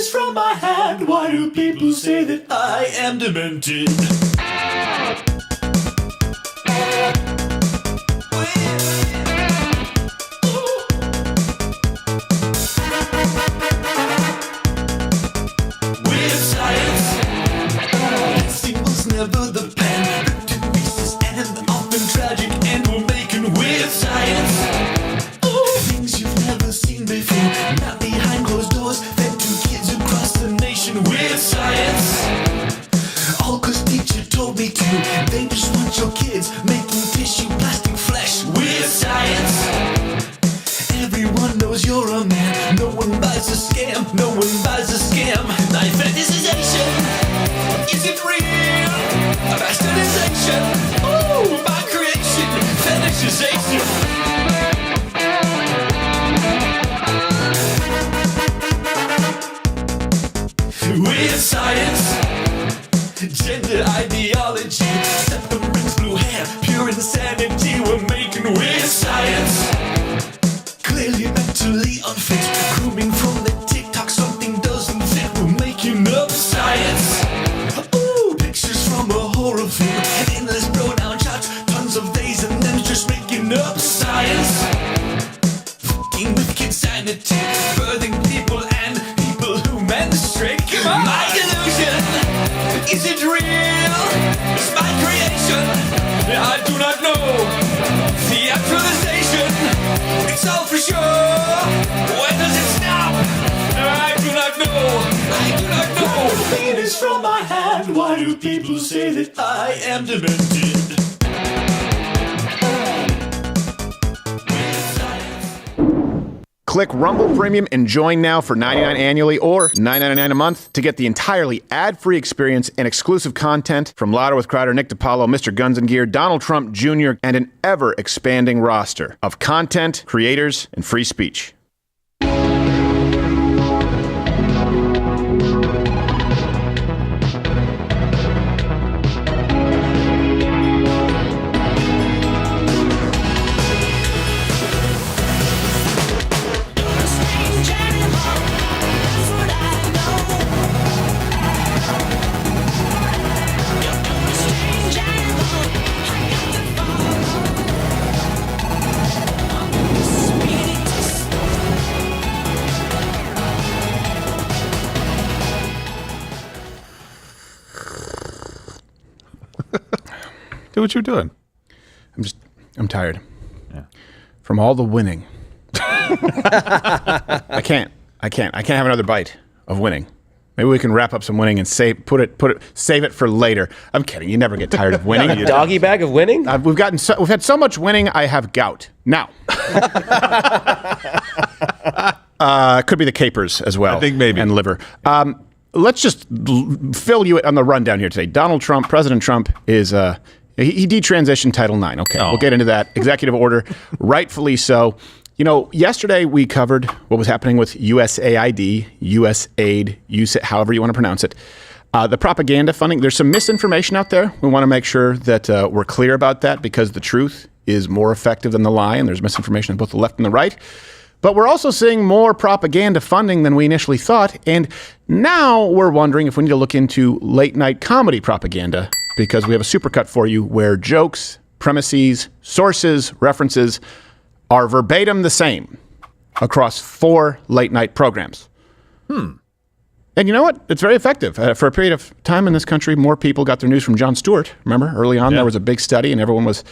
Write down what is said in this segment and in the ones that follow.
penis from my hand. Why do people say that I am demented? With science, dancing was never the plan. Ripped to pieces and often tragic, and we're making with science. Things you've never seen before, not behind closed doors. Fed to kids across the nation with science. All 'cause teacher told me to. They just want your kids making tissue, plastic, flesh with science. Everyone knows you're a man. No one buys a scam. No one buys a scam. My fantasization, is it real? A bastardization. Oh, my creation, fetishization. With science, gender ideology, septum rings, blue hair, pure insanity. We're making with science. Clearly mentally unfit, grooming from the TikTok. Something doesn't fit. We're making up science. Ooh, pictures from a horror film, endless pronoun charts, tons of days and them just making up science. Fucking with kid sanity, birthing people and people who menstruate. Come on. My illusion, is it real? It's my creation. I do not know. Theatralization, it's all for sure. When does it stop? I do not know. I do not know. Penis from my hand. Why do people say that I am demented? Click Rumble Premium and join now for $99 annually or $9.99 a month to get the entirely ad-free experience and exclusive content from Louder with Crowder, Nick DiPaolo, Mr. Guns and Gear, Donald Trump Jr., and an ever-expanding roster of content, creators, and free speech. Do what you're doing. I'm tired. Yeah. From all the winning. I can't have another bite of winning. Maybe we can wrap up some winning and save it for later. I'm kidding. You never get tired of winning. A doggy bag of winning? We've had so much winning. I have gout now. Could be the capers as well. I think maybe. And liver. Let's just fill you on the rundown here today. Donald Trump, President Trump, is he detransitioned Title IX. Okay, We'll get into that. Executive order, rightfully so. You know, yesterday we covered what was happening with USAID, USAID, however you want to pronounce it. The propaganda funding, there's some misinformation out there. We want to make sure that we're clear about that because the truth is more effective than the lie, and there's misinformation on both the left and the right. But we're also seeing more propaganda funding than we initially thought, and now we're wondering if we need to look into late-night comedy propaganda because we have a supercut for you where jokes, premises, sources, references are verbatim the same across 4 late-night programs. And you know what? It's very effective. For a period of time in this country, more people got their news from Jon Stewart. Remember, early on, there was a big study, and everyone was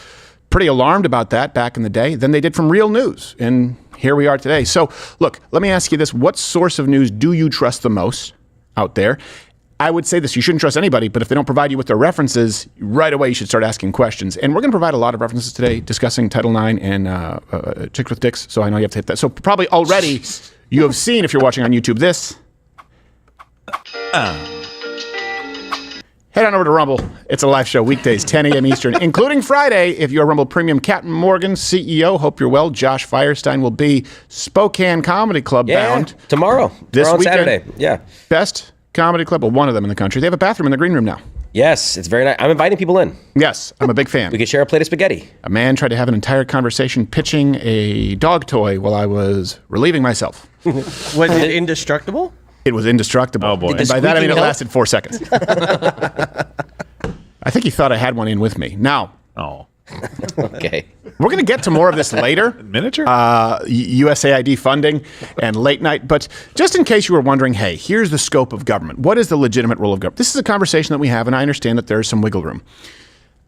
pretty alarmed about that back in the day than they did from real news. And here we are today. So, look, let me ask you this. What source of news do you trust the most out there? I would say this, you shouldn't trust anybody, but if they don't provide you with their references, right away you should start asking questions. And we're going to provide a lot of references today discussing Title IX and Chicks with Dicks, so I know you have to hit that. So probably already you have seen, if you're watching on YouTube, this. Head on over to Rumble. It's a live show weekdays, 10 a.m. Eastern, including Friday. If you're Rumble Premium, Captain Morgan, CEO, hope you're well. Josh Firestine will be Spokane Comedy Club bound. Tomorrow. This on weekend. Saturday. Yeah. Best comedy club, well, one of them in the country. They have a bathroom in the green room now. Yes, it's very nice. I'm inviting people in. Yes, I'm a big fan. We could share a plate of spaghetti. A man tried to have an entire conversation pitching a dog toy while I was relieving myself. Was it indestructible? It was indestructible. Oh, boy. And by that I mean it squeaking help? lasted 4 seconds. I think he thought I had one in with me. Now, Oh. Okay. we're going to get to more of this later. Miniature? USAID funding and late night. But just in case you were wondering, hey, here's the scope of government. What is the legitimate role of government? This is a conversation that we have, and I understand that there is some wiggle room.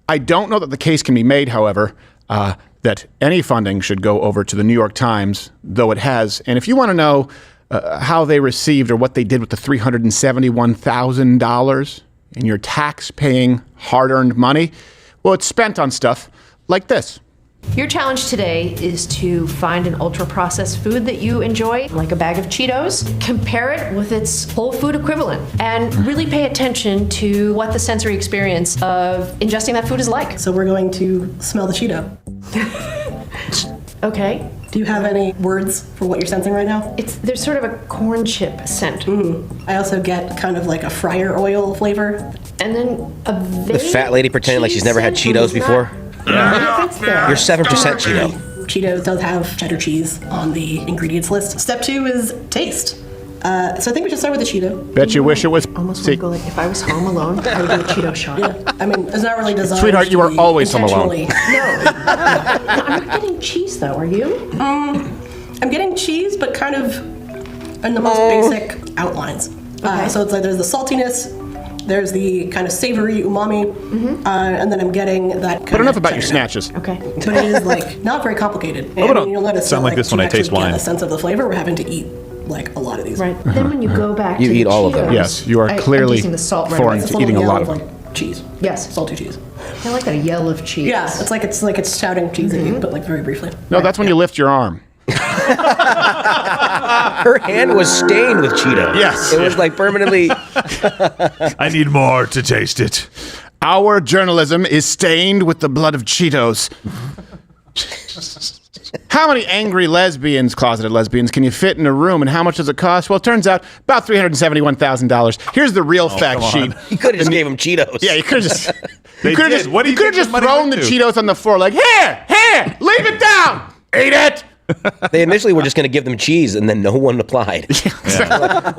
I don't know that the case can be made, however, that any funding should go over to the New York Times, though it has. And if you want to know how they received or what they did with the $371,000 in your tax-paying, hard-earned money, well, it's spent on stuff like this. Your challenge today is to find an ultra-processed food that you enjoy, like a bag of Cheetos, compare it with its whole food equivalent, and really pay attention to what the sensory experience of ingesting that food is like. So we're going to smell the Cheeto. Okay. Do you have any words for what you're sensing right now? There's sort of a corn chip scent. I also get kind of like a fryer oil flavor. And then a The fat lady pretending like she's never had Cheetos before. You're 7% Cheeto. Cheetos does have cheddar cheese on the ingredients list. Step 2 is taste. So I think we should start with the Cheeto. Bet you wish it was. Almost want to go like, if I was home alone, I would do a Cheeto shot. I mean, it's not really designed. Sweetheart, you to are be always home alone. intentionally- No, I'm not getting cheese though, are you? I'm getting cheese, but kind of in the most basic outlines. So it's like there's the saltiness, there's the kind of savory umami, and then I'm getting that kind But enough of about your cheddar. snatches. Okay. But it is like not very complicated. And but you'll notice sound that, like this when to I taste actually wine. Get a sense of the flavor. We're having to eat like a lot of these. Right. Then when you go back You to eat the all of them. Cheetos, Yes, you are I'm clearly tasting the salt right foreign away. It's to a little eating a lot yell of them. like cheese. Yes. Salty cheese. I like that yell of cheese. Yeah, it's like it's shouting cheese at you, but like very briefly. No, that's when you lift your arm. Her hand was stained with Cheeto. Yes. It was like permanently. I need more to taste it. Our journalism is stained with the blood of Cheetos. How many angry lesbians, closeted lesbians, can you fit in a room, and how much does it cost? Well, it turns out about $371,000. Here's the real fact come sheet. on. You could have just gave him Cheetos. Yeah, you could have just. They You could have did. What do you could have think just the money thrown went the to? Cheetos on the floor, like, here, leave it down, eat it. They initially were just going to give them cheese, and then no one applied.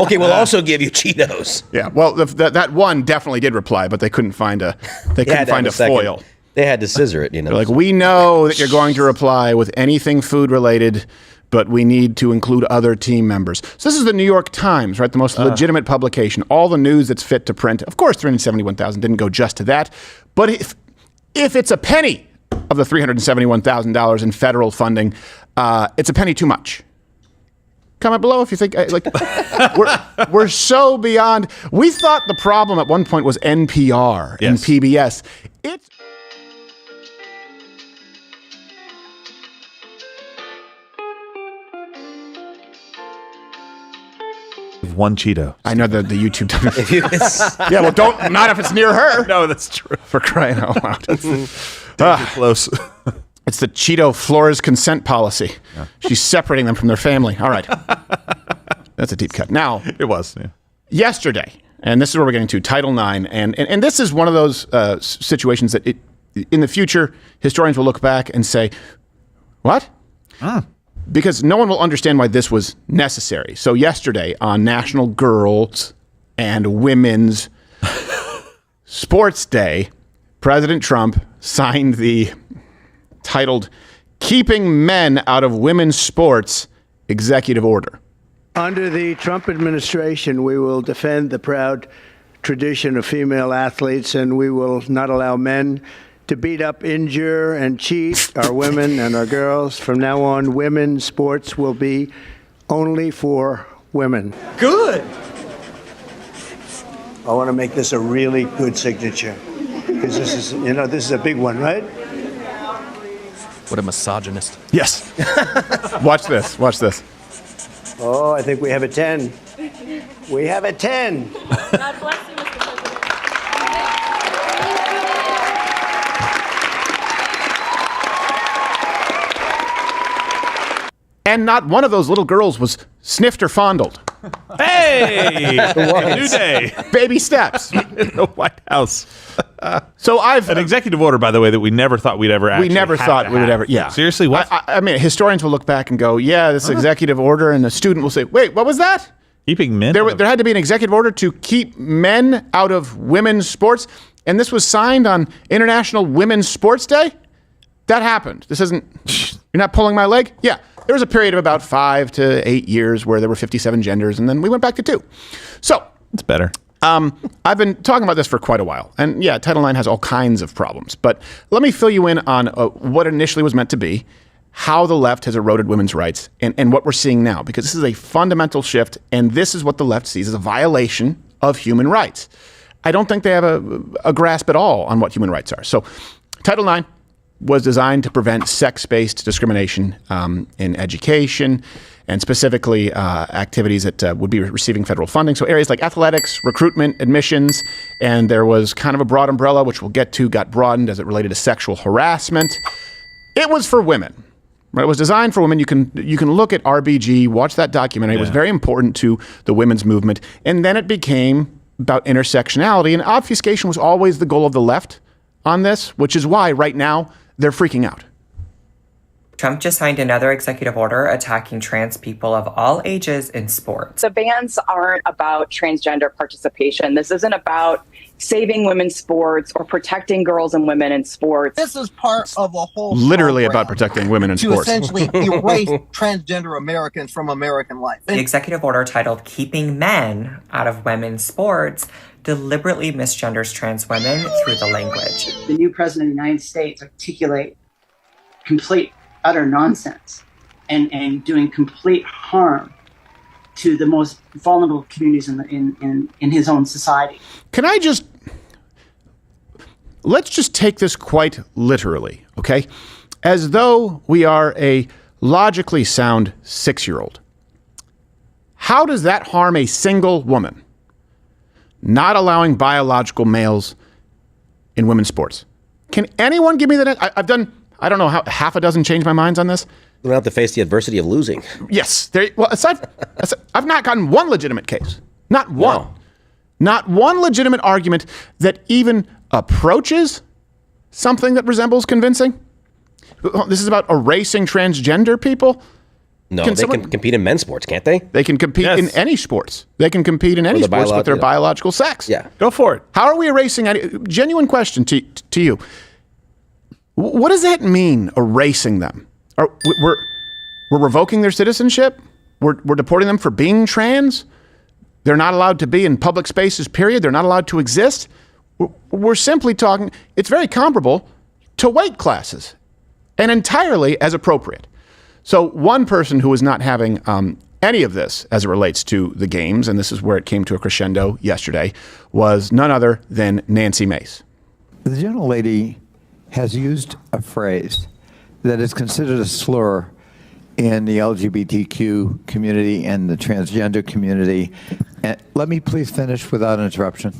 Okay, we'll also give you Cheetos. Yeah, well, that one definitely did reply, but they couldn't find a They had to have a second. foil. They had to scissor it, you know. They're like, we know that you're going to reply with anything food related, but we need to include other team members. So this is the New York Times, right? The most legitimate publication. All the news that's fit to print. Of course, $371,000 didn't go just to that, but if it's a penny of the $371,000 in federal funding, it's a penny too much. Comment below if you think we're so beyond. We thought the problem at one point was NPR and Yes. PBS. It's One Cheeto. I know the YouTube. It's- Yeah, well, not if it's near her. No, that's true. For crying out loud. Close. It's the Cheeto Flores consent policy. She's separating them from their family. All right. That's a deep cut. Now, It was. Yeah. yesterday, and this is where we're getting to, Title IX, and this is one of those situations that in the future, historians will look back and say, what? Because no one will understand why this was necessary. So yesterday, on National Girls and Women's Sports Day, President Trump signed the titled Keeping Men Out of Women's Sports executive order. Under the Trump administration, we will defend the proud tradition of female athletes, and we will not allow men to beat up, injure, and cheat our women and our girls. From now on, women's sports will be only for women. Good. I want to make this a really good signature, because this is a big one, right? What a misogynist. Yes. Watch this. Watch this. Oh, I think we have a 10. We have a 10. God bless you, Mr. President. And not one of those little girls was sniffed or fondled. Hey! New day. Baby steps. The White House. So I've An executive order, by the way, that we never thought we'd ever actually we never have thought to we would have. ever. Yeah. Seriously, what? I mean, historians will look back and go, "Yeah, this executive order," and the student will say, "Wait, what was that?" Keeping men? There had to be an executive order to keep men out of women's sports, and this was signed on International Women's Sports Day? That happened. This isn't... You're not pulling my leg? Yeah. There was a period of about 5 to 8 years where there were 57 genders, and then we went back to 2. So... It's better. I've been talking about this for quite a while. And yeah, Title IX has all kinds of problems. But let me fill you in on what initially was meant to be, how the left has eroded women's rights, and what we're seeing now. Because this is a fundamental shift, and this is what the left sees as a violation of human rights. I don't think they have a grasp at all on what human rights are. So Title IX was designed to prevent sex-based discrimination in education, and specifically activities that would be receiving federal funding. So areas like athletics, recruitment, admissions, and there was kind of a broad umbrella, which we'll get to, got broadened as it related to sexual harassment. It was for women. Right? It was designed for women. You can look at RBG, watch that documentary. It was very important to the women's movement. And then it became about intersectionality, and obfuscation was always the goal of the left on this, which is why right now they're freaking out. Trump just signed another executive order attacking trans people of all ages in sports. The bans aren't about transgender participation. This isn't about saving women's sports or protecting girls and women in sports. This is part of a whole literally about protecting women in to sports. essentially erase transgender Americans from American life. The executive order titled Keeping Men Out of Women's Sports deliberately misgenders trans women through the language. The new president of the United States articulate complete utter nonsense and doing complete harm to the most vulnerable communities in his own society. Let's just take this quite literally, okay? As though we are a logically sound 6-year-old. How does that harm a single woman? Not allowing biological males in women's sports. Can anyone give me that? I've done, I don't know, half a dozen change my minds on this. You don't have to face the adversity of losing. Yes. I've not gotten one legitimate case. Not one. No. Not one legitimate argument that even approaches something that resembles convincing. This is about erasing transgender people. No, they can compete in men's sports, can't they? They can compete in any sports. They can compete in any sports with their biological sex. Yeah. Go for it. How are we erasing genuine question to you. What does that mean, erasing them? We're revoking their citizenship? We're deporting them for being trans? They're not allowed to be in public spaces, period. They're not allowed to exist. We're simply talking, it's very comparable to weight classes and entirely as appropriate. So one person who was not having any of this as it relates to the games, and this is where it came to a crescendo yesterday, was none other than Nancy Mace. The gentlelady has used a phrase that is considered a slur in the LGBTQ community and the transgender community. And let me please finish without interruption.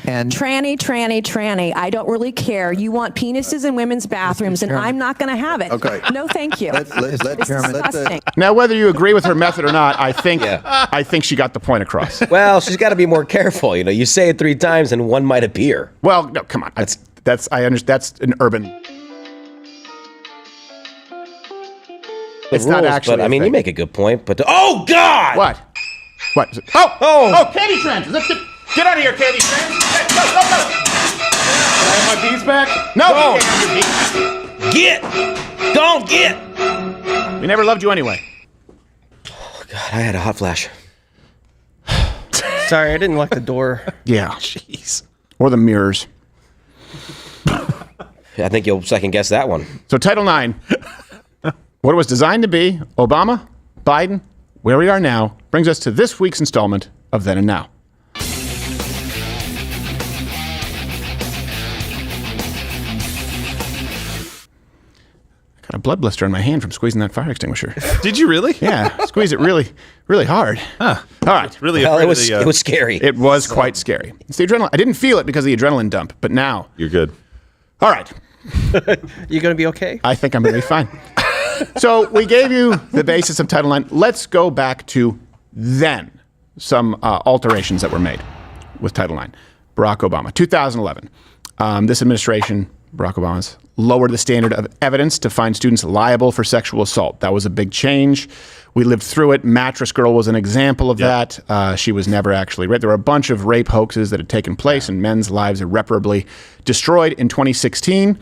And tranny. I don't really care. You want penises in women's bathrooms, and I'm not going to have it. Okay. No, thank you. Let Chairman. Now, whether you agree with her method or not, I think she got the point across. Well, she's got to be more careful. You know, you say it 3 times, and one might appear. Well, no, come on. I understand. That's an urban. It's not actually. But I mean, you make a good point. But oh God! What? Oh! Katie Trans! Get out of here, Katie Trans! Go! Can I have my bees back? No! Don't. You can't have your bees. Get! Don't get! We never loved you anyway. Oh God, I had a hot flash. Sorry, I didn't lock the door. Yeah. Jeez. Or the mirrors. I think you'll second guess that one. So Title IX, what it was designed to be, Obama, Biden, where we are now, brings us to this week's installment of Then and Now. Got a blood blister on my hand from squeezing that fire extinguisher. Did you really? Yeah, squeeze it really, really hard. Huh. All right. Really well, it was scary. It was quite scary. It's the adrenaline. I didn't feel it because of the adrenaline dump, but now. You're good. All right. You going to be okay? I think I'm going to be fine. So we gave you the basis of Title IX. Let's go back to then. Some alterations that were made with Title IX. Barack Obama, 2011. This administration, Barack Obama's, lowered the standard of evidence to find students liable for sexual assault. That was a big change. We lived through it. Mattress Girl was an example of that. She was never actually raped. There were a bunch of rape hoaxes that had taken place and men's lives irreparably destroyed. In 2016,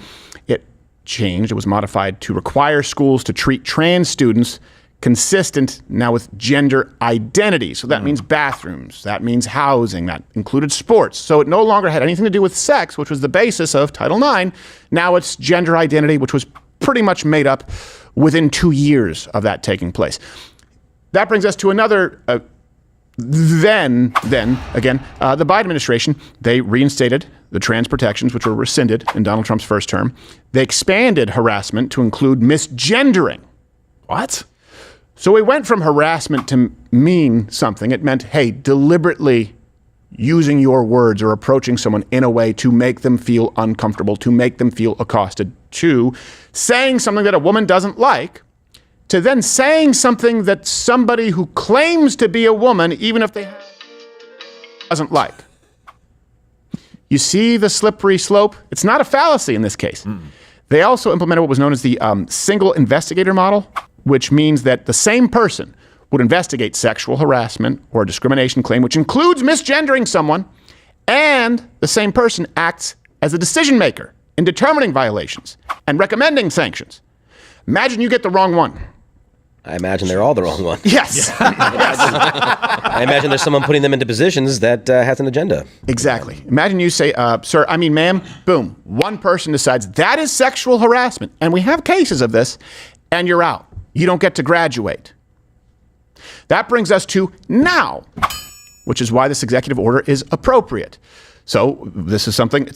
it changed. It was modified to require schools to treat trans students consistent now with gender identity. So that means bathrooms, that means housing, that included sports. So it no longer had anything to do with sex, which was the basis of Title IX. Now it's gender identity, which was pretty much made up within 2 years of that taking place. That brings us to another, then again, the Biden administration, they reinstated the trans protections, which were rescinded in Donald Trump's first term. They expanded harassment to include misgendering. What? So we went from harassment to mean something. It meant, hey, deliberately using your words or approaching someone in a way to make them feel uncomfortable, to make them feel accosted, to saying something that a woman doesn't like, to then saying something that somebody who claims to be a woman, even if they doesn't like. You see the slippery slope? It's not a fallacy in this case. They also implemented what was known as the single investigator model, which means that the same person would investigate sexual harassment or a discrimination claim, which includes misgendering someone, and the same person acts as a decision maker in determining violations and recommending sanctions. Imagine you get the wrong one. I imagine they're all the wrong one. Yes. I imagine there's someone putting them into positions that has an agenda. Exactly. Imagine you say, ma'am, boom. One person decides that is sexual harassment. And we have cases of this, and you're out. You don't get to graduate. That brings us to now, which is why this executive order is appropriate. So this is something,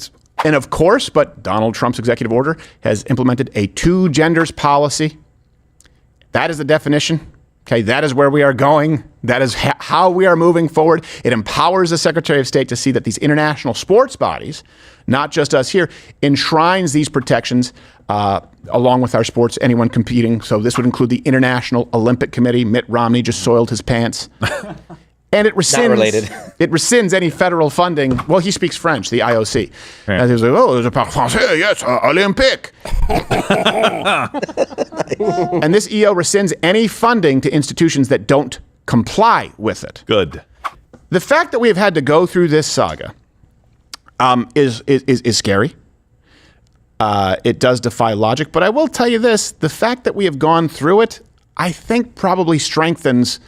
and of course, but Donald Trump's executive order has implemented a two genders policy. That is the definition. Okay, that is where we are going. That is how we are moving forward. It empowers the Secretary of State to see that these international sports bodies, not just us here, enshrines these protections along with our sports, anyone competing. So this would include the International Olympic Committee. Mitt Romney just soiled his pants. And it rescinds, not related. It rescinds any federal funding. Well, he speaks French, the IOC. Right. And he's like, oh, there's a parle français, yes, Olympique. And this EO rescinds any funding to institutions that don't comply with it. Good. The fact that we have had to go through this saga is scary. It does defy logic. But I will tell you this, the fact that we have gone through it, I think probably strengthens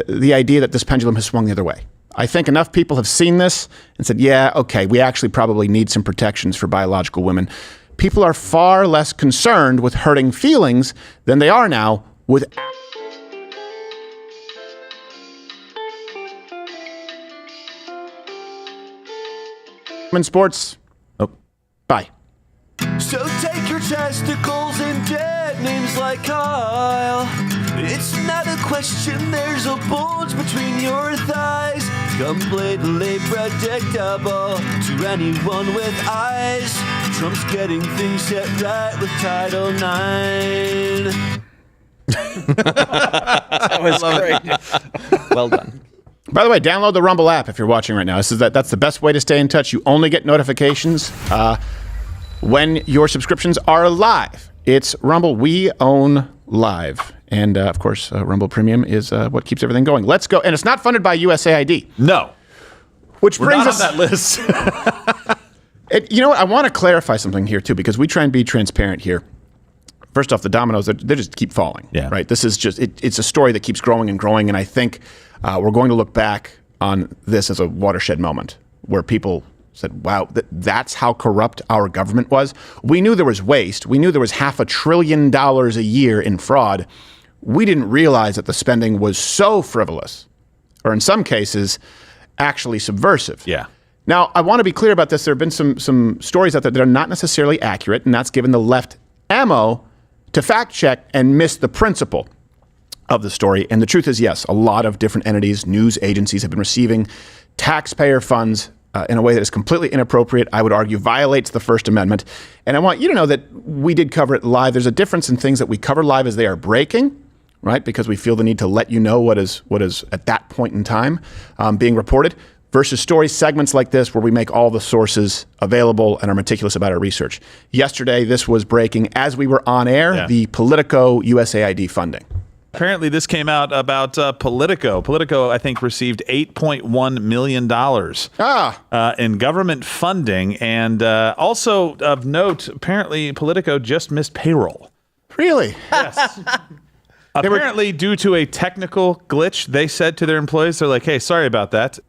the idea that this pendulum has swung the other way. I think enough people have seen this and said, yeah, okay, we actually probably need some protections for biological women. People are far less concerned with hurting feelings than they are now with women's sports. Oh, bye. So take your testicles and dead names like Kyle. It's not a question, there's a bulge between your thighs. Completely predictable to anyone with eyes. Trump's getting things set right with Title IX. That was great. Well done. By the way, download the Rumble app if you're watching right now. That's the best way to stay in touch. You only get notifications when your subscriptions are live. It's Rumble. We own live. And, of course, Rumble Premium is what keeps everything going. Let's go. And it's not funded by USAID. No. Which We're brings not us on that list. You know what? I want to clarify something here, too, because we try and be transparent here. First off, the dominoes, they just keep falling. Yeah. Right? This is just, it's a story that keeps growing and growing. And I think we're going to look back on this as a watershed moment where people said, wow, that's how corrupt our government was. We knew there was waste. We knew there was $500 billion a year in fraud. We didn't realize that the spending was so frivolous, or in some cases, actually subversive. Yeah. Now, I want to be clear about this. There have been some stories out there that are not necessarily accurate, and that's given the left ammo to fact check and miss the principle of the story. And the truth is, yes, a lot of different entities, news agencies have been receiving taxpayer funds in a way that is completely inappropriate, I would argue violates the First Amendment. And I want you to know that we did cover it live. There's a difference in things that we cover live as they are breaking, right? Because we feel the need to let you know what is at that point in time being reported, versus story segments like this where we make all the sources available and are meticulous about our research. Yesterday, this was breaking as we were on air, the Politico USAID funding. Apparently, this came out about Politico. Politico, I think, received $8.1 million in government funding. And also of note, apparently, Politico just missed payroll. Really? Yes. Apparently, due to a technical glitch, they said to their employees, they're like, hey, sorry about that.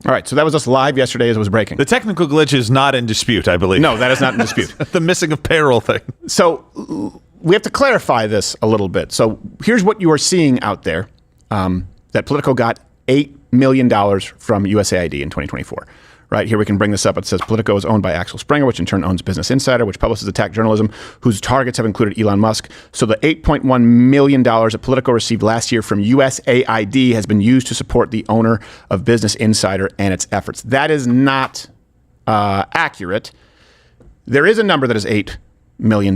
All right, so that was us live yesterday as it was breaking. The technical glitch is not in dispute, I believe. No, that is not in dispute. The missing of payroll thing. So we have to clarify this a little bit. So here's what you are seeing out there, that Politico got $8 million from USAID in 2024. Right here, we can bring this up. It says Politico is owned by Axel Springer, which in turn owns Business Insider, which publishes attack journalism, whose targets have included Elon Musk. So the $8.1 million that Politico received last year from USAID has been used to support the owner of Business Insider and its efforts. That is not accurate. There is a number that is $8 million.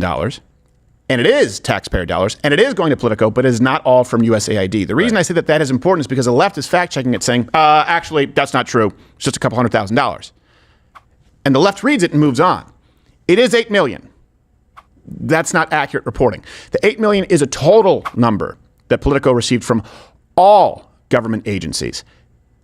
And it is taxpayer dollars, and it is going to Politico, but it is not all from USAID. The reason I say that is important is because the left is fact-checking it, saying, actually, that's not true. It's just a couple $100,000. And the left reads it and moves on. It is $8 million. That's not accurate reporting. The $8 million is a total number that Politico received from all government agencies.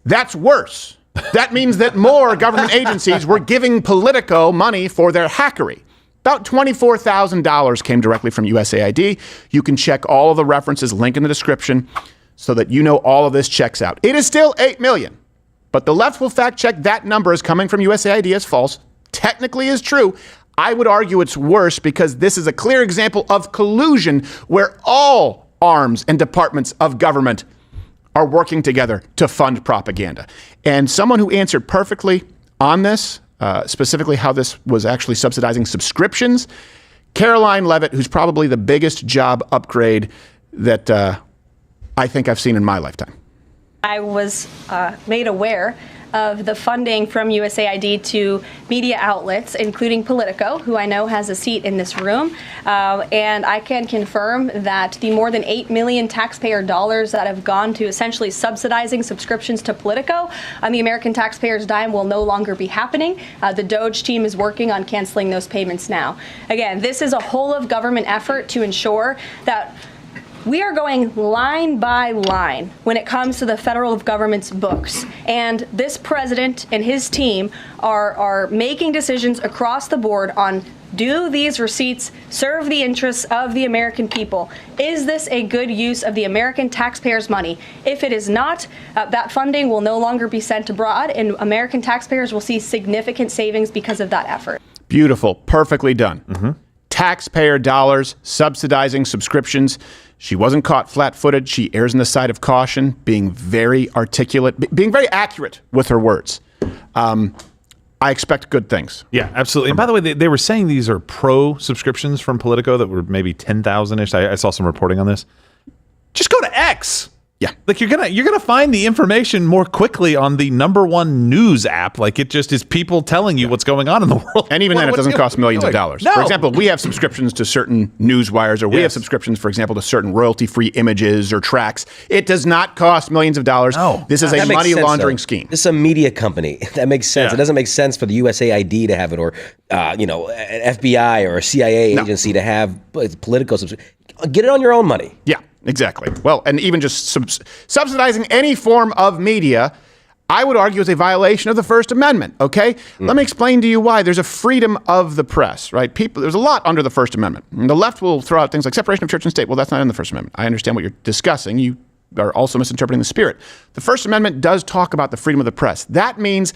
That's worse. That means that more government agencies were giving Politico money for their hackery. About $24,000 came directly from USAID. You can check all of the references, link in the description, so that you know all of this checks out. It is still $8 million, but the left will fact check that number as coming from USAID as false. Technically is true. I would argue it's worse because this is a clear example of collusion where all arms and departments of government are working together to fund propaganda. And someone who answered perfectly on this, specifically how this was actually subsidizing subscriptions, Caroline Levitt, who's probably the biggest job upgrade that I think I've seen in my lifetime. I was made aware of the funding from USAID to media outlets, including Politico, who I know has a seat in this room. And I can confirm that the more than 8 million taxpayer dollars that have gone to essentially subsidizing subscriptions to Politico on the American taxpayers' dime will no longer be happening. The DOJ team is working on canceling those payments now. Again, this is a whole of government effort to ensure that we are going line by line when it comes to the federal government's books. And this president and his team are making decisions across the board on, do these receipts serve the interests of the American people? Is this a good use of the American taxpayers' money? If it is not, that funding will no longer be sent abroad, and American taxpayers will see significant savings because of that effort. Beautiful. Perfectly done. Mm-hmm. Taxpayer dollars subsidizing subscriptions. She wasn't caught flat-footed. She errs on the side of caution, being very articulate, being very accurate with her words. I expect good things. Yeah, absolutely. And by the way, they were saying these are pro subscriptions from Politico that were maybe 10,000-ish. I saw some reporting on this. Just go to X. Yeah. Like you're gonna find the information more quickly on the #1 news app. Like it just is people telling you what's going on in the world. And even then, it doesn't cost millions of dollars. No. For example, we have subscriptions to certain news wires, or we have subscriptions, for example, to certain royalty-free images or tracks. It does not cost millions of dollars. No. This is a money laundering scheme. This is a media company. That makes sense. Yeah. It doesn't make sense for the USAID to have it, or an FBI or a CIA agency to have Politico. Get it on your own money. Yeah. Exactly. Well, and even just subsidizing any form of media, I would argue is a violation of the First Amendment. Okay? Let me explain to you why. There's a freedom of the press, right? There's a lot under the First Amendment. And the left will throw out things like separation of church and state. Well, that's not in the First Amendment. I understand what you're discussing. You are also misinterpreting the spirit. The First Amendment does talk about the freedom of the press. That means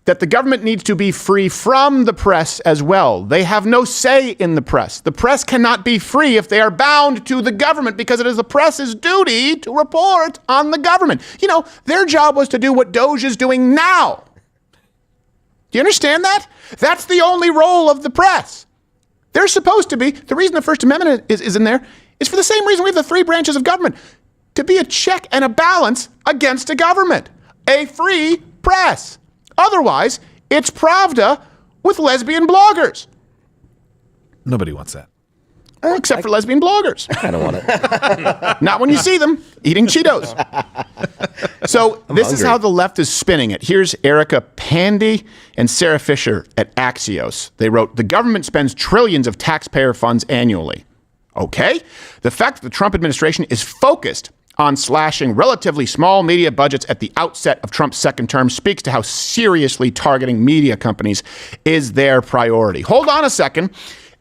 that the government needs to be free from the press as well. They have no say in the press. The press cannot be free if they are bound to the government, because it is the press's duty to report on the government. You know, their job was to do what DOJ is doing now. Do you understand that? That's the only role of the press. They're supposed to be, the reason the First Amendment is in there is for the same reason we have the three branches of government, to be a check and a balance against a government, a free press. Otherwise, it's Pravda with lesbian bloggers. Nobody wants that. Well, except for lesbian bloggers. I don't want it. Not when you see them eating Cheetos. So this is how the left is spinning it. Here's Erica Pandy and Sarah Fisher at Axios. They wrote, the government spends trillions of taxpayer funds annually. Okay. The fact that the Trump administration is focused on slashing relatively small media budgets at the outset of Trump's second term speaks to how seriously targeting media companies is their priority. Hold on a second.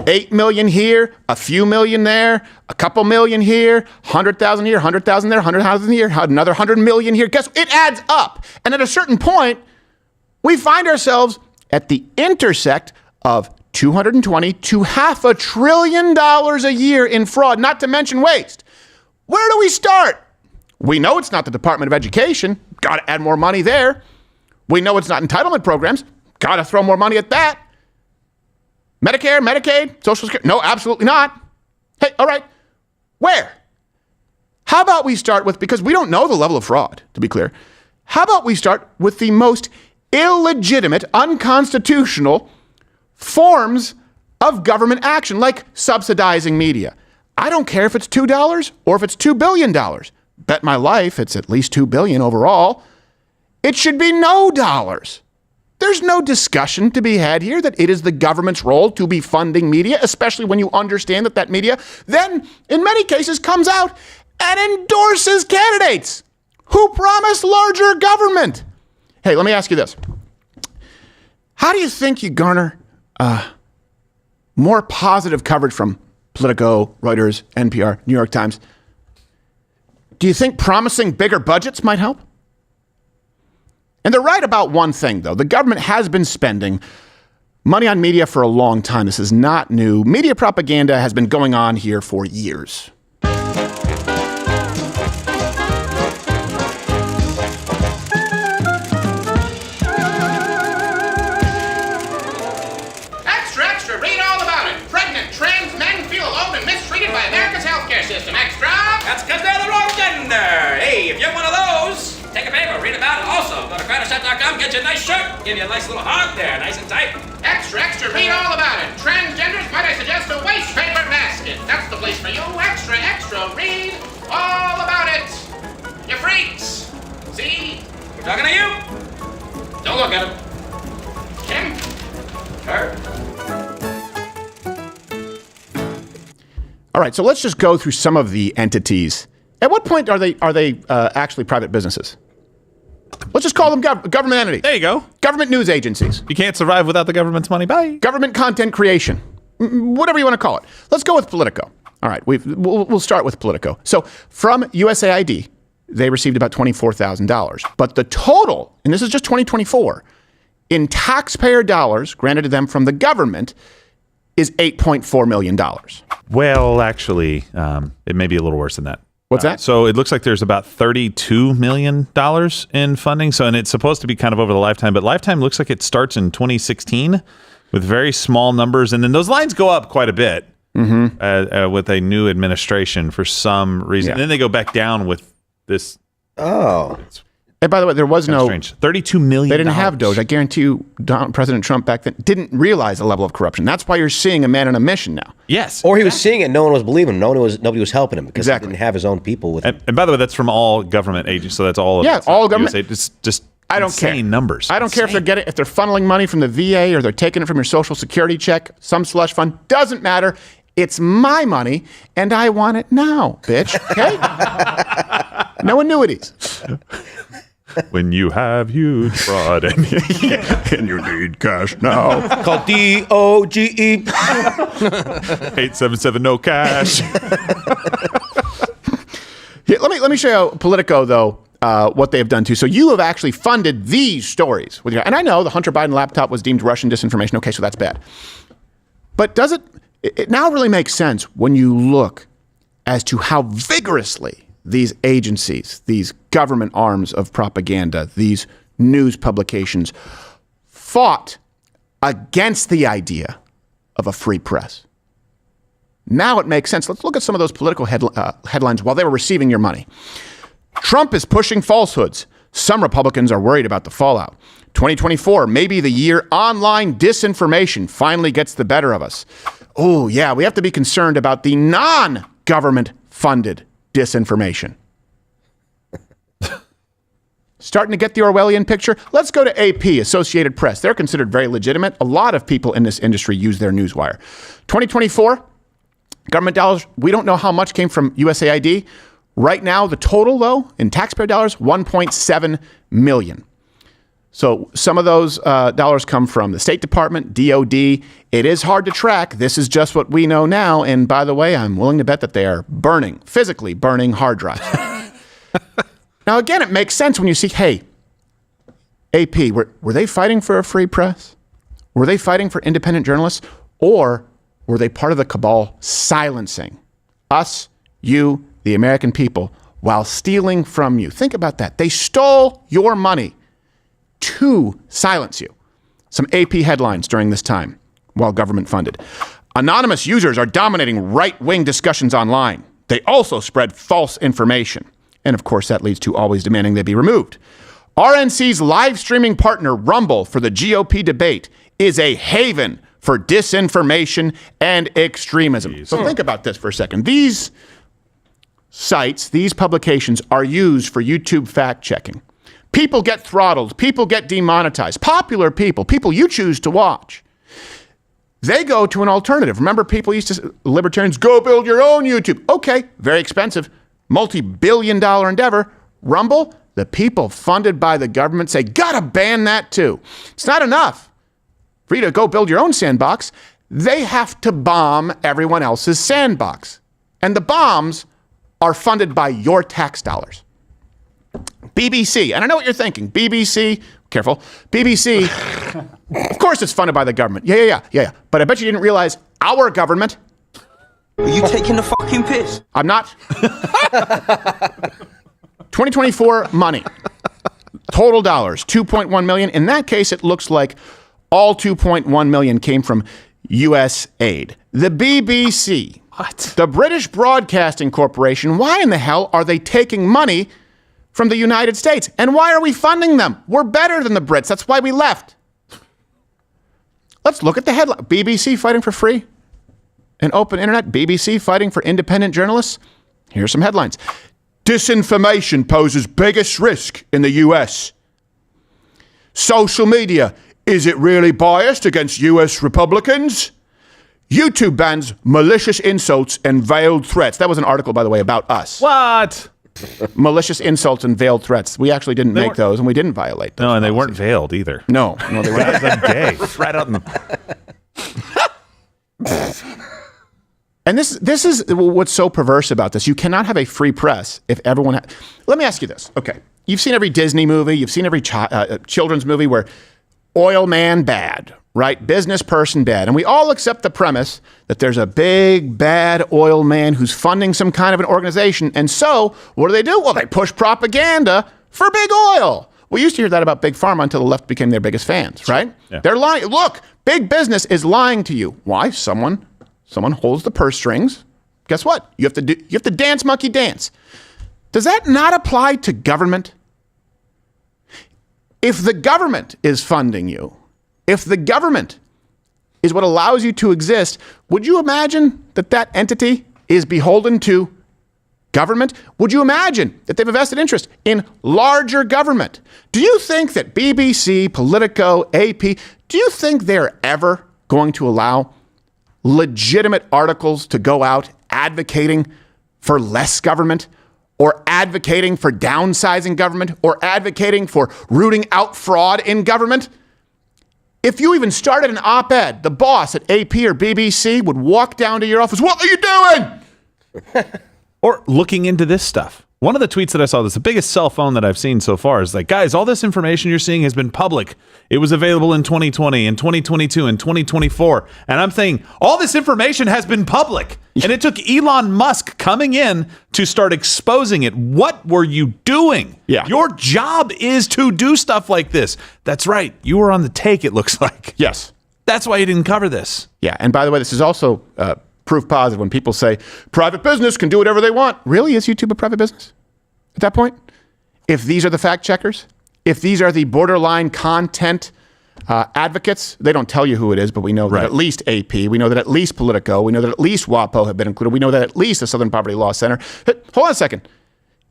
8 million here, a few million there, a couple million here, 100,000 here, 100,000 there, 100,000 here, another 100 million here. Guess what? It adds up. And at a certain point, we find ourselves at the intersect of $220 to $500 billion a year in fraud, not to mention waste. Where do we start? We know it's not the Department of Education. Got to add more money there. We know it's not entitlement programs. Got to throw more money at that. Medicare, Medicaid, Social Security? No, absolutely not. Hey, all right. Where? How about we start with, because we don't know the level of fraud, to be clear, how about we start with the most illegitimate, unconstitutional forms of government action, like subsidizing media. I don't care if it's $2 or if it's $2 billion. Bet my life it's at least $2 billion overall. It should be no dollars. There's no discussion to be had here that it is the government's role to be funding media, especially when you understand that that media then, in many cases, comes out and endorses candidates who promise larger government. Hey, let me ask you this. How do you think you garner more positive coverage from Politico, Reuters, NPR, New York Times? Do you think promising bigger budgets might help? And they're right about one thing, though. The government has been spending money on media for a long time. This is not new. Media propaganda has been going on here for years. Extra, extra, read all about it. Pregnant trans men feel alone and mistreated by America's healthcare system. Extra! That's because they're the wrong gender. Hey, if you're one of those, take a paper, read about it also. Go to crowderset.com, get you a nice shirt, give you a nice little hog there, nice and tight. Extra, extra, read all about it. Transgenders, might I suggest a waste paper basket. That's the place for you. Extra, extra, read all about it. You freaks. See? We're talking to you. Don't look at him. Kim? Her? All right, so let's just go through some of the entities. At what point are they actually private businesses? Let's just call them government entities. There you go. Government news agencies. You can't survive without the government's money. Bye. Government content creation. Whatever you want to call it. Let's go with Politico. All right, we'll start with Politico. So from USAID, they received about $24,000. But the total, and this is just 2024, in taxpayer dollars granted to them from the government is $8.4 million. Well, actually, it may be a little worse than that. What's that? So it looks like there's about $32 million in funding. So, and it's supposed to be kind of over the lifetime, but lifetime looks like it starts in 2016 with very small numbers. And then those lines go up quite a bit with a new administration for some reason. Yeah. And then they go back down with this. Oh. And by the way, there was no strange. $32 million. They didn't have Doge. I guarantee you, President Trump back then didn't realize the level of corruption. That's why you're seeing a man on a mission now. Yes. Or he was seeing it, no one was believing him. Nobody was helping him because he didn't have his own people with him. And by the way, that's from all government agencies. So that's all of it. Yeah, all government. It's just I don't insane care. numbers. I don't care if they're funneling money from the VA or they're taking it from your Social Security check, some slush fund. Doesn't matter. It's my money, and I want it now, bitch. Okay? No annuities. When you have huge fraud and you need cash now. Called DOGE. 877 no cash. Here, let me show you Politico, though, what they have done too. So you have actually funded these stories. And I know the Hunter Biden laptop was deemed Russian disinformation. Okay, so that's bad. But does it now really makes sense when you look as to how vigorously these agencies, these government arms of propaganda, these news publications fought against the idea of a free press. Now it makes sense. Let's look at some of those political headlines while they were receiving your money. Trump is pushing falsehoods. Some Republicans are worried about the fallout. 2024 may be the year online disinformation finally gets the better of us. Oh, yeah, we have to be concerned about the non-government funded disinformation. Starting to get the Orwellian picture? Let's go to AP, Associated Press. They're considered very legitimate. A lot of people in this industry use their newswire. 2024, government dollars, we don't know how much came from USAID. Right now, the total, though, in taxpayer dollars, $1.7 million. So some of those dollars come from the State Department, DOD. It is hard to track. This is just what we know now. And by the way, I'm willing to bet that they are physically burning hard drives. Now, again, it makes sense when you see, hey, AP, were they fighting for a free press? Were they fighting for independent journalists? Or were they part of the cabal silencing us, you, the American people, while stealing from you? Think about that. They stole your money to silence you. Some AP headlines during this time while government funded. Anonymous users are dominating right-wing discussions online. They also spread false information. And of course, that leads to always demanding they be removed. RNC's live streaming partner, Rumble, for the GOP debate is a haven for disinformation and extremism. Jeez. So think about this for a second. These sites, these publications are used for YouTube fact-checking. People get throttled. People get demonetized. Popular people you choose to watch. They go to an alternative. Remember, libertarians, go build your own YouTube. Okay, very expensive. Multi-billion-dollar endeavor. Rumble, the people funded by the government say, gotta ban that too. It's not enough for you to go build your own sandbox. They have to bomb everyone else's sandbox. And the bombs are funded by your tax dollars. BBC, and I know what you're thinking. BBC, careful. BBC, of course it's funded by the government. Yeah. But I bet you didn't realize our government. Are you taking the fucking piss? I'm not. 2024 money. Total dollars, 2.1 million. In that case, it looks like all 2.1 million came from USAID. The BBC. What? The British Broadcasting Corporation. Why in the hell are they taking money from the United States? And why are we funding them? We're better than the Brits. That's why we left. Let's look at the headline. BBC fighting for free and open internet. BBC fighting for independent journalists. Here's some headlines. Disinformation poses biggest risk in the U.S. Social media. Is it really biased against U.S. Republicans? YouTube bans malicious insults and veiled threats. That was an article, by the way, about us. What? Malicious insults and veiled threats. We actually didn't make those, and we didn't violate those. No, and they weren't veiled either. No, they weren't. That's gay. Right out in the... And this is what's so perverse about this. You cannot have a free press if everyone... Let me ask you this. Okay. You've seen every Disney movie. You've seen every children's movie where oil man bad, right? Business person bad. And we all accept the premise that there's a big, bad oil man who's funding some kind of an organization. And so what do? Well, they push propaganda for big oil. We used to hear that about Big Pharma until the left became their biggest fans, right? Yeah. They're lying. Look, big business is lying to you. Why? Someone holds the purse strings. Guess what? You have to dance, monkey, dance. Does that not apply to government? If the government is funding you, if the government is what allows you to exist, would you imagine that entity is beholden to government? Would you imagine that they have a vested interest in larger government? Do you think that BBC, Politico, AP, do you think they're ever going to allow legitimate articles to go out advocating for less government, or advocating for downsizing government, or advocating for rooting out fraud in government? If you even started an op-ed, the boss at AP or BBC would walk down to your office. What are you doing? Or looking into this stuff. One of the tweets that I saw, that's the biggest cell phone that I've seen so far, is like, guys, all this information you're seeing has been public. It was available in 2020, in 2022, in 2024. And I'm saying all this information has been public. And it took Elon Musk coming in to start exposing it. What were you doing? Yeah. Your job is to do stuff like this. That's right. You were on the take, it looks like. Yes. That's why you didn't cover this. Yeah. And by the way, this is also proof positive when people say private business can do whatever they want. Really? Is YouTube a private business at that point? If these are the fact checkers, if these are the borderline content Advocates, they don't tell you who it is, but we know that at least AP, we know that at least Politico, we know that at least WAPO have been included, we know that at least the Southern Poverty Law Center. Hold on a second.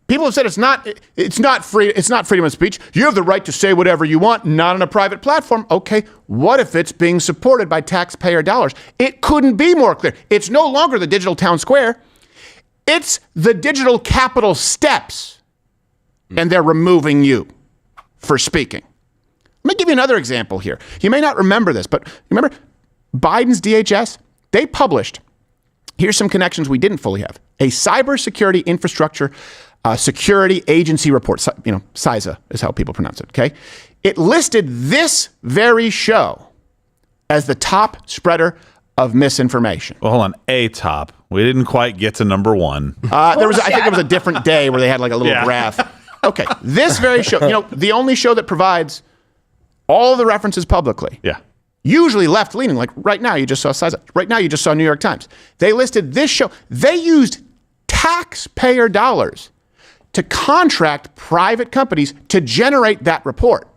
People have said it's not freedom of speech. You have the right to say whatever you want, not on a private platform. Okay, what if it's being supported by taxpayer dollars? It couldn't be more clear. It's no longer the digital town square. It's the digital Capitol steps, and they're removing you for speaking. Let me give you another example here. You may not remember this, but remember Biden's DHS? They published, here's some connections we didn't fully have, a cybersecurity infrastructure security agency report. CISA is how people pronounce it, okay? It listed this very show as the top spreader of misinformation. Well, hold on. A top. We didn't quite get to number one. I think it was a different day where they had like a little graph. Okay, this very show, the only show that provides all the references publicly. Yeah. Usually left-leaning, like right now you just saw CISA. Right now you just saw New York Times. They listed this show. They used taxpayer dollars to contract private companies to generate that report.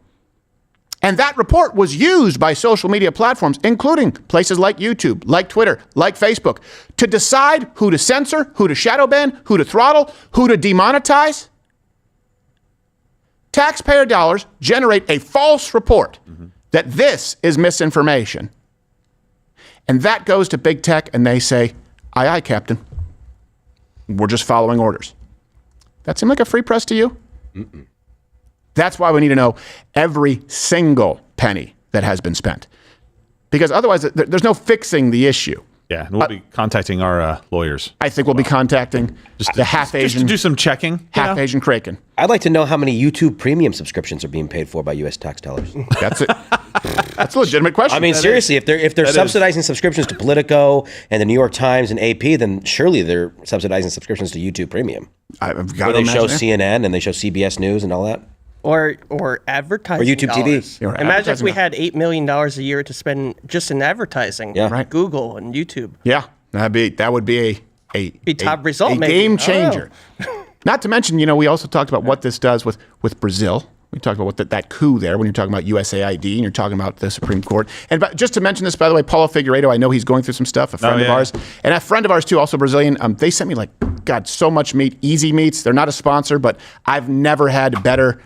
And that report was used by social media platforms, including places like YouTube, like Twitter, like Facebook, to decide who to censor, who to shadow ban, who to throttle, who to demonetize. Taxpayer dollars generate a false report that this is misinformation. And that goes to big tech and they say, aye, aye, Captain. We're just following orders. That seem like a free press to you? Mm-mm. That's why we need to know every single penny that has been spent. Because otherwise, there's no fixing the issue. Yeah, and we'll be contacting our lawyers. I think we'll be contacting the half-Asian... Just to do some checking. Half-Asian Kraken. I'd like to know how many YouTube premium subscriptions are being paid for by U.S. tax dollars. That's it. That's a legitimate question. I mean, seriously, if they're subsidizing subscriptions to Politico and the New York Times and AP, then surely they're subsidizing subscriptions to YouTube Premium. I've got where they show CNN and they show CBS News and all that. Or advertising. Or YouTube dollars. TV. Imagine if we had $8 million a year to spend just in advertising. Yeah. Right. Google and YouTube. Yeah. That would be a top result. A game changer. Not to mention, we also talked about what this does with Brazil. We talked about what that coup there when you're talking about USAID and you're talking about the Supreme Court. And just to mention this, by the way, Paulo Figueiredo, I know he's going through some stuff, a friend of ours. And a friend of ours, too, also Brazilian. They sent me so much meat, Easy Meats. They're not a sponsor, but I've never had better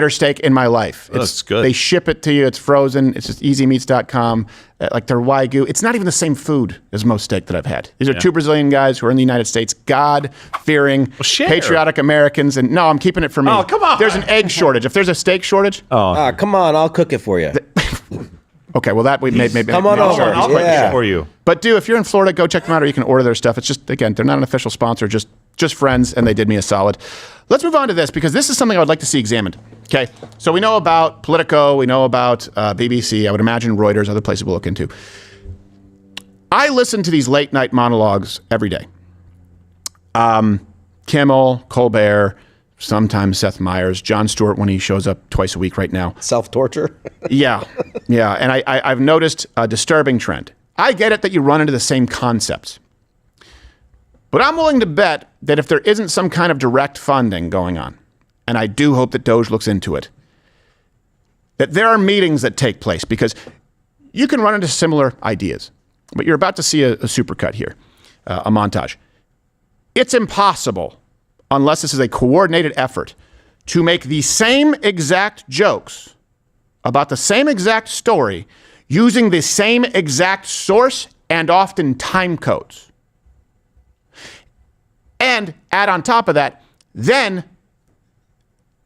steak in my life. That's good. They ship it to you. It's frozen. It's just easymeats.com. Like their Wagyu. It's not even the same food as most steak that I've had. These are two Brazilian guys who are in the United States, God-fearing, patriotic Americans. And no, I'm keeping it for me. Oh, come on. There's an egg shortage. If there's a steak shortage. Oh, come on. I'll cook it for you. Okay, well, that we maybe come on over. I'll cook it for you. But if you're in Florida, go check them out or you can order their stuff. It's just, again, they're not an official sponsor, just friends, and they did me a solid. Let's move on to this because this is something I would like to see examined. Okay, so we know about Politico, we know about BBC, I would imagine Reuters, other places we'll look into. I listen to these late night monologues every day. Kimmel, Colbert, sometimes Seth Meyers, Jon Stewart when he shows up twice a week right now. Self-torture? Yeah. And I've noticed a disturbing trend. I get it that you run into the same concepts. But I'm willing to bet that if there isn't some kind of direct funding going on, and I do hope that Doge looks into it, that there are meetings that take place because you can run into similar ideas. But you're about to see a supercut here, a montage. It's impossible, unless this is a coordinated effort, to make the same exact jokes about the same exact story using the same exact source and often time codes. And add on top of that, then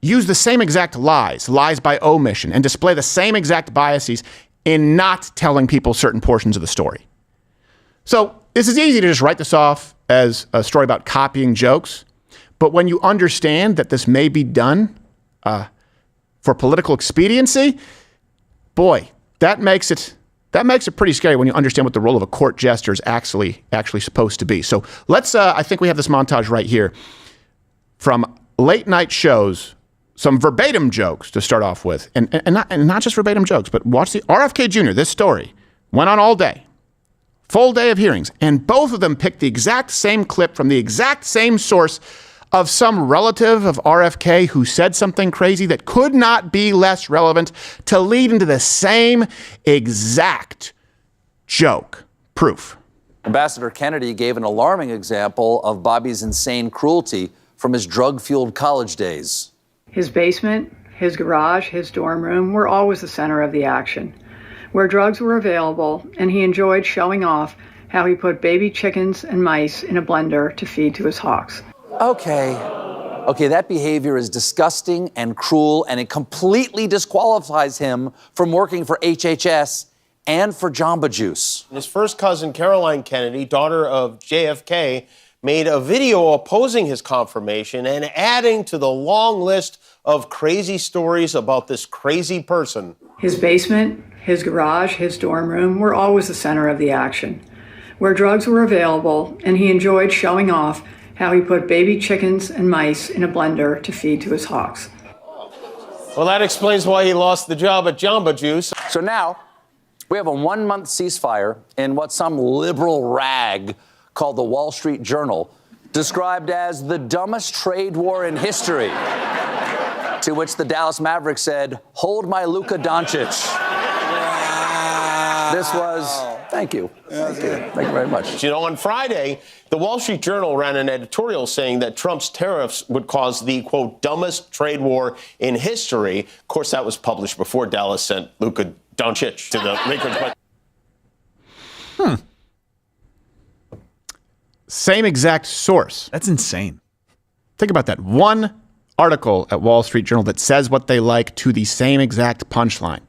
use the same exact lies by omission, and display the same exact biases in not telling people certain portions of the story. So this is easy to just write this off as a story about copying jokes. But when you understand that this may be done for political expediency, boy, that makes it pretty scary when you understand what the role of a court jester is actually supposed to be. So let's, I think we have this montage right here from late night shows, some verbatim jokes to start off with. And not just verbatim jokes, but watch the RFK Jr., this story, went on all day. Full day of hearings. And both of them picked the exact same clip from the exact same source of some relative of RFK who said something crazy that could not be less relevant to lead into the same exact joke. Proof. Ambassador Kennedy gave an alarming example of Bobby's insane cruelty from his drug-fueled college days. His basement, his garage, his dorm room were always the center of the action, where drugs were available, and he enjoyed showing off how he put baby chickens and mice in a blender to feed to his hawks. Okay, that behavior is disgusting and cruel, and it completely disqualifies him from working for HHS and for Jamba Juice. His first cousin, Caroline Kennedy, daughter of JFK, made a video opposing his confirmation and adding to the long list of crazy stories about this crazy person. His basement, his garage, his dorm room were always the center of the action, where drugs were available, and he enjoyed showing off how he put baby chickens and mice in a blender to feed to his hawks. Well, that explains why he lost the job at Jamba Juice. So now, we have a 1-month ceasefire in what some liberal rag called the Wall Street Journal described as the dumbest trade war in history, to which the Dallas Mavericks said, "Hold my Luka Doncic." This was, thank you. Thank you very much. You know, on Friday, the Wall Street Journal ran an editorial saying that Trump's tariffs would cause the, quote, dumbest trade war in history. Of course, that was published before Dallas sent Luka Doncic to the Lakers. Same exact source. That's insane. Think about that. One article at Wall Street Journal that says what they like to the same exact punchline.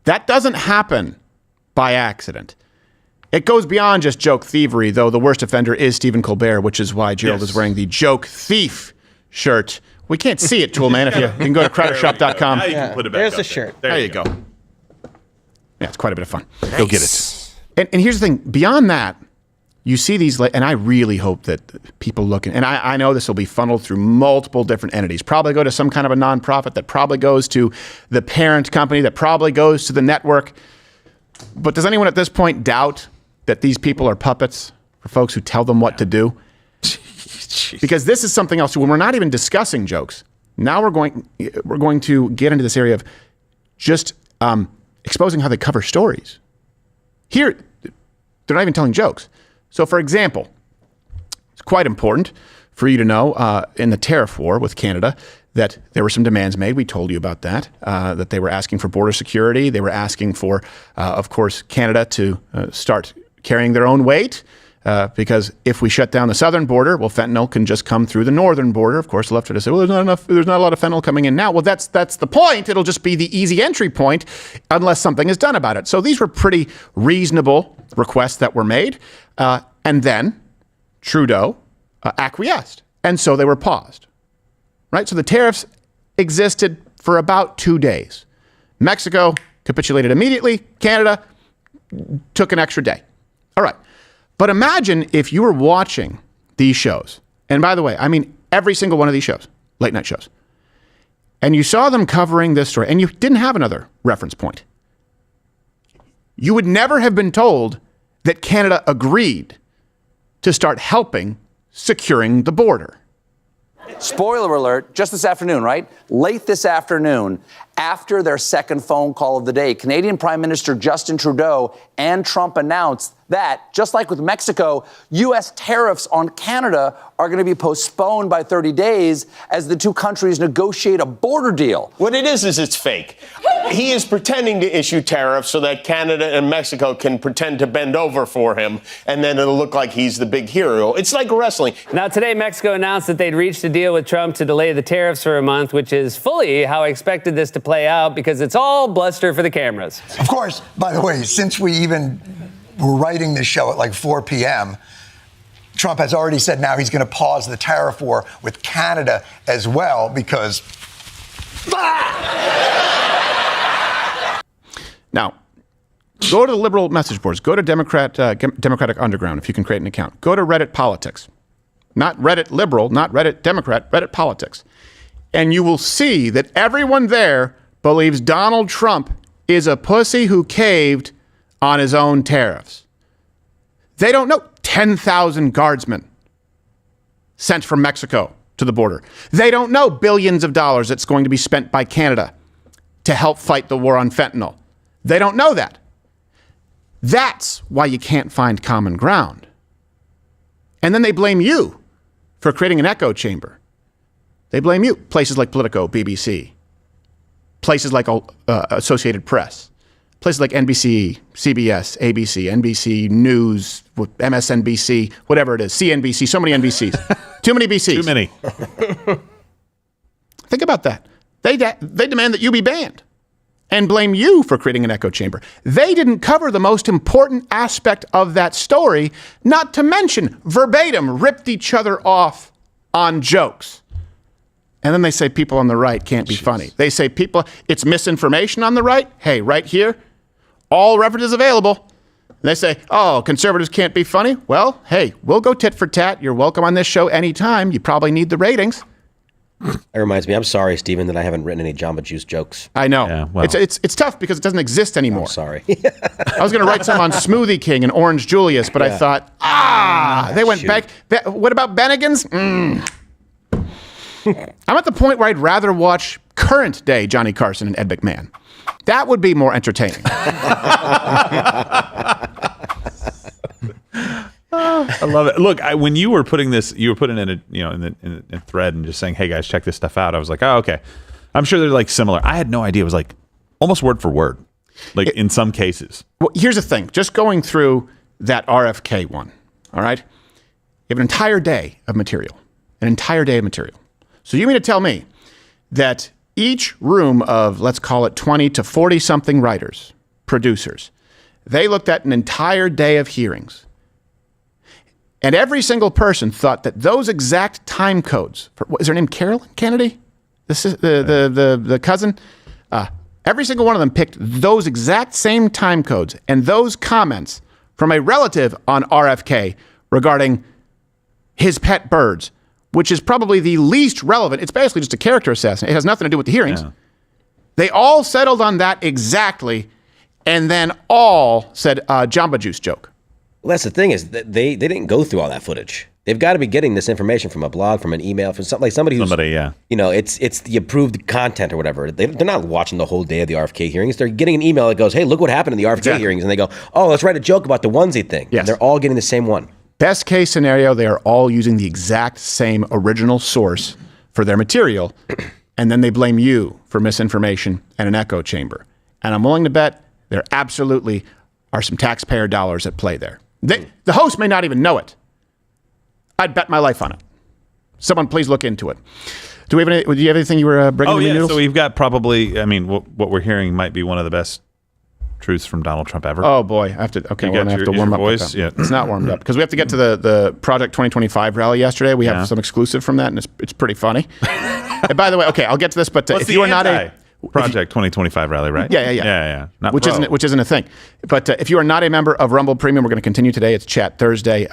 That doesn't happen by accident. It goes beyond just joke thievery, though the worst offender is Stephen Colbert, which is why Gerald is wearing the joke thief shirt. We can't see it, Toolman. If you can go to crowdershop.com. Now you can put it back There's up the shirt. There you go. Yeah, it's quite a bit of fun. Go get it. And here's the thing. Beyond that, you see these, and I really hope that people look, and I know this will be funneled through multiple different entities. Probably go to some kind of a nonprofit that probably goes to the parent company that probably goes to the network. But does anyone at this point doubt that these people are puppets for folks who tell them what to do? Because this is something else. When we're not even discussing jokes, now we're going to get into this area of just exposing how they cover stories. Here, they're not even telling jokes. So, for example, it's quite important for you to know in the tariff war with Canada that there were some demands made. We told you about that, that they were asking for border security. They were asking for, of course, Canada to start carrying their own weight because if we shut down the southern border, well, fentanyl can just come through the northern border. Of course, the left would say, well, there's not a lot of fentanyl coming in now. Well, that's the point. It'll just be the easy entry point unless something is done about it. So these were pretty reasonable requests that were made. And then Trudeau acquiesced. And so they were paused. Right? So the tariffs existed for about 2 days. Mexico capitulated immediately. Canada took an extra day. All right. But imagine if you were watching these shows. And by the way, I mean every single one of these shows, late night shows. And you saw them covering this story and you didn't have another reference point. You would never have been told that Canada agreed to start helping securing the border. Spoiler alert, just this afternoon, right? Late this afternoon, after their second phone call of the day, Canadian Prime Minister Justin Trudeau and Trump announced that, just like with Mexico, U.S. tariffs on Canada are going to be postponed by 30 days as the two countries negotiate a border deal. What it is it's fake. He is pretending to issue tariffs so that Canada and Mexico can pretend to bend over for him, and then it'll look like he's the big hero. It's like wrestling. Now, today, Mexico announced that they'd reached a deal with Trump to delay the tariffs for a month, which is fully how I expected this to play out because it's all bluster for the cameras. Of course, by the way, since we even were writing this show at like 4 p.m., Trump has already said now he's going to pause the tariff war with Canada as well because... Now, go to the liberal message boards. Go to Democratic Underground if you can create an account. Go to Reddit Politics. Not Reddit Liberal, not Reddit Democrat, Reddit Politics. And you will see that everyone there believes Donald Trump is a pussy who caved on his own tariffs. They don't know 10,000 guardsmen sent from Mexico to the border. They don't know billions of dollars that's going to be spent by Canada to help fight the war on fentanyl. They don't know that. That's why you can't find common ground. And then they blame you for creating an echo chamber. They blame you. Places like Politico, BBC, places like Associated Press, places like NBC, CBS, ABC, NBC News, MSNBC, whatever it is, CNBC, so many NBCs. Too many BCs. Too many. Think about that. They demand that you be banned and blame you for creating an echo chamber. They didn't cover the most important aspect of that story, not to mention verbatim ripped each other off on jokes. And then they say people on the right can't be funny. They say it's misinformation on the right. Hey, right here, all references available. And they say, oh, conservatives can't be funny. Well, hey, we'll go tit for tat. You're welcome on this show anytime. You probably need the ratings. It reminds me, I'm sorry, Stephen, that I haven't written any Jamba Juice jokes. I know. Yeah, well. It's tough because it doesn't exist anymore. I'm sorry. I was going to write some on Smoothie King and Orange Julius, but I thought, they went back. What about Bennigan's? I'm at the point where I'd rather watch current day Johnny Carson and Ed McMahon. That would be more entertaining. I love it. Look, when you were putting this, you were putting it in a thread and just saying, "Hey guys, check this stuff out." I was like, "Oh, okay." I'm sure they're like similar. I had no idea. It was like almost word for word, like in some cases. Well, here's the thing. Just going through that RFK one, all right? You have an entire day of material. So you mean to tell me that each room of, let's call it 20 to 40 something writers, producers, they looked at an entire day of hearings. And every single person thought that those exact time codes, is her name Carolyn Kennedy? The cousin? Every single one of them picked those exact same time codes and those comments from a relative on RFK regarding his pet birds, which is probably the least relevant. It's basically just a character assassination. It has nothing to do with the hearings. Yeah. They all settled on that exactly, and then all said Jamba Juice joke. Well, that's the thing is that they didn't go through all that footage. They've got to be getting this information from a blog, from an email, from somebody who's, it's the approved content or whatever. They're not watching the whole day of the RFK hearings. They're getting an email that goes, hey, look what happened in the RFK hearings. And they go, oh, let's write a joke about the onesie thing. Yes. And they're all getting the same one. Best case scenario, they are all using the exact same original source for their material, and then they blame you for misinformation and an echo chamber. And I'm willing to bet there absolutely are some taxpayer dollars at play there. The host may not even know it. I'd bet my life on it. Someone please look into it. Do you have anything you were bringing to me, Noodles? So we've got probably, what we're hearing might be one of the best truths from Donald Trump ever. Oh boy, I have to warm up voice? with that. Yeah. It's not warmed up because we have to get to the Project 2025 rally yesterday. We have some exclusive from that, and it's pretty funny. And by the way, okay, I'll get to this, but if you are not a Project 2025 rally, right? Yeah. Not which isn't a thing. But if you are not a member of Rumble Premium, we're going to continue today. It's Chat Thursday.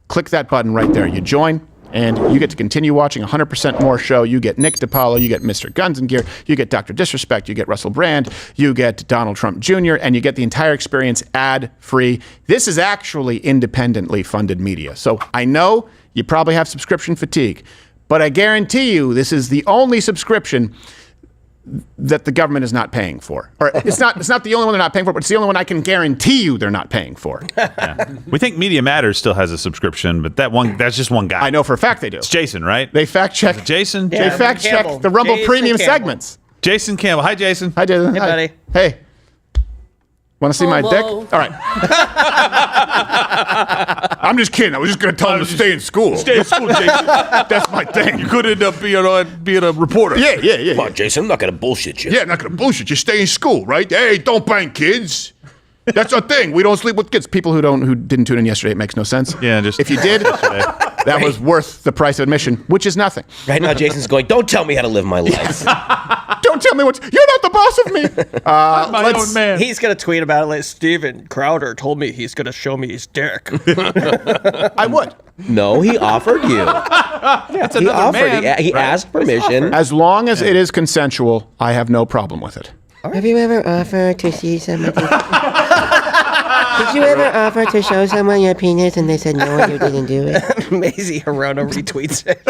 Click that button right there. You join, and you get to continue watching 100% more show. You get Nick DiPaolo, you get Mr. Guns and Gear, you get Dr. Disrespect, you get Russell Brand, you get Donald Trump Jr., and you get the entire experience ad-free. This is actually independently funded media. So I know you probably have subscription fatigue, but I guarantee you this is the only subscription that the government is not paying for. Or it's not the only one they're not paying for, but it's the only one I can guarantee you they're not paying for. We think Media Matters still has a subscription, but that's just one guy. I know for a fact they do. It's Jason, right? They fact check. Jason? They fact check the Rumble Premium segments. Jason Campbell. Hi, Jason. Hi, Jason. Hey, buddy. Hey. Want to see my dick? All right. I'm just kidding. I was just going to tell him to stay in school. Stay in school, Jason. That's my thing. You could end up being a reporter. Yeah. Come on, Jason. I'm not going to bullshit you. Yeah, I'm not going to bullshit you. Stay in school, right? Hey, don't bang kids. That's our thing. We don't sleep with kids. People who didn't tune in yesterday, it makes no sense. Yeah, just if you did, that was worth the price of admission, which is nothing. Right now, Jason's going, don't tell me how to live my life. Don't tell me you're not the boss of me. I'm my own man. He's going to tweet about it like, Steven Crowder told me he's going to show me his dick. I would. No, he offered you. That's another man. He asked permission. As long as it is consensual, I have no problem with it. Have you ever offered to see somebody? Did you ever offer to show someone your penis and they said no and you didn't do it? Maisie Hirono retweets it.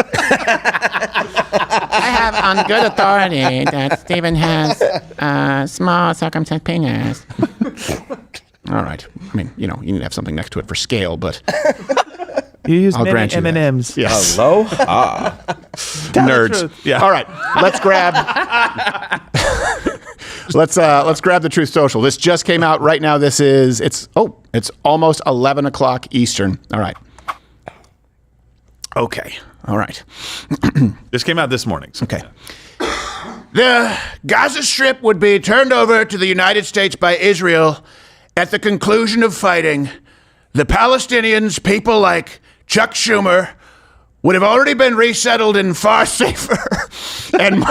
I have on good authority that Stephen has a small circumcised penis. All right. I mean, you need to have something next to it for scale, but you use I'll grant you that. M&Ms. Yes. Aloha. Nerds. Yeah. All right. Let's grab. Let's grab the Truth Social. This just came out right now. It's almost 11 o'clock Eastern. All right. Okay. All right. This came out this morning. Okay. The Gaza Strip would be turned over to the United States by Israel at the conclusion of fighting. The Palestinians, people like Chuck Schumer, would have already been resettled in far safer and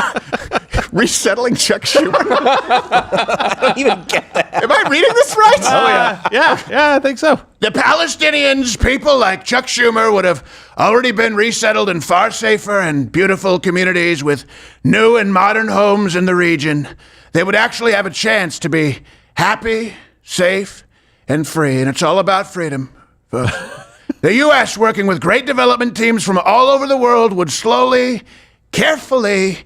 resettling Chuck Schumer. I don't even get that. Am I reading this right? Oh, yeah. Yeah, I think so. The Palestinians, people like Chuck Schumer, would have already been resettled in far safer and beautiful communities with new and modern homes in the region. They would actually have a chance to be happy, safe, and free. And it's all about freedom. The U.S., working with great development teams from all over the world, would slowly, carefully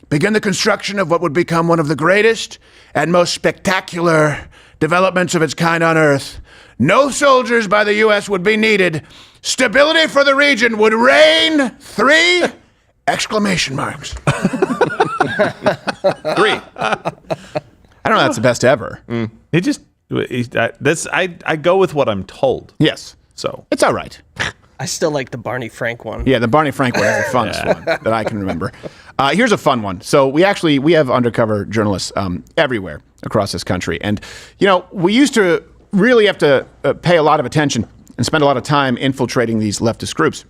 begin the construction of what would become one of the greatest and most spectacular developments of its kind on Earth. No soldiers by the U.S. would be needed. Stability for the region would reign. 3 exclamation marks. 3. I don't know. That's the best ever. I go with what I'm told. Yes. So it's all right. I still like the Barney Frank one. Yeah, the Barney Frank one is the funnest one that I can remember. Here's a fun one. So we have undercover journalists everywhere across this country. And, we used to really have to pay a lot of attention and spend a lot of time infiltrating these leftist groups.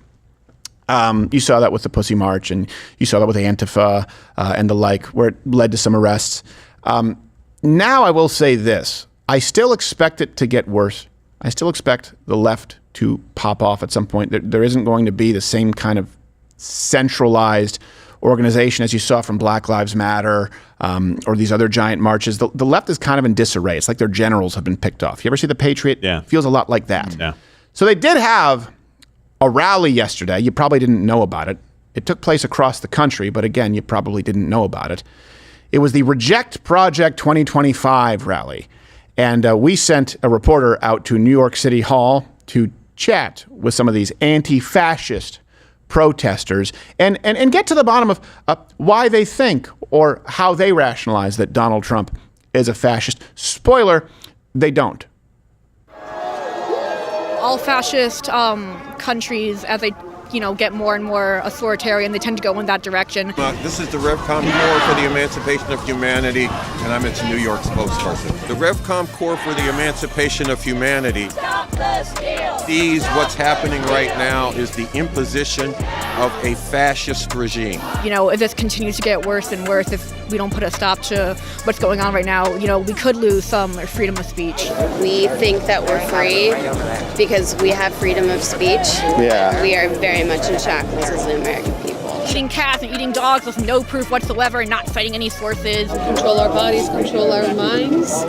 You saw that with the Pussy March, and you saw that with Antifa and the like, where it led to some arrests. Now I will say this. I still expect it to get worse. I still expect the left to pop off at some point. There isn't going to be the same kind of centralized organization as you saw from Black Lives Matter or these other giant marches. The left is kind of in disarray. It's like their generals have been picked off. You ever see The Patriot? Yeah. It feels a lot like that. Yeah. So they did have a rally yesterday. You probably didn't know about it. It took place across the country, but again, you probably didn't know about it. It was the Reject Project 2025 rally. And we sent a reporter out to New York City Hall to chat with some of these anti-fascist protesters and get to the bottom of why they think or how they rationalize that Donald Trump is a fascist. Spoiler, they don't. All fascist countries, as they get more and more authoritarian, they tend to go in that direction. This is the RevCom Corps for the Emancipation of Humanity, and I'm its New York spokesperson. The RevCom Corps for the Emancipation of Humanity sees what's happening right now is the imposition of a fascist regime. If this continues to get worse and worse, if we don't put a stop to what's going on right now, we could lose some freedom of speech. We think that we're free because we have freedom of speech. Yeah. We are very much in shackles as an American people. Eating cats and eating dogs with no proof whatsoever and not citing any sources. Control our bodies, control our minds.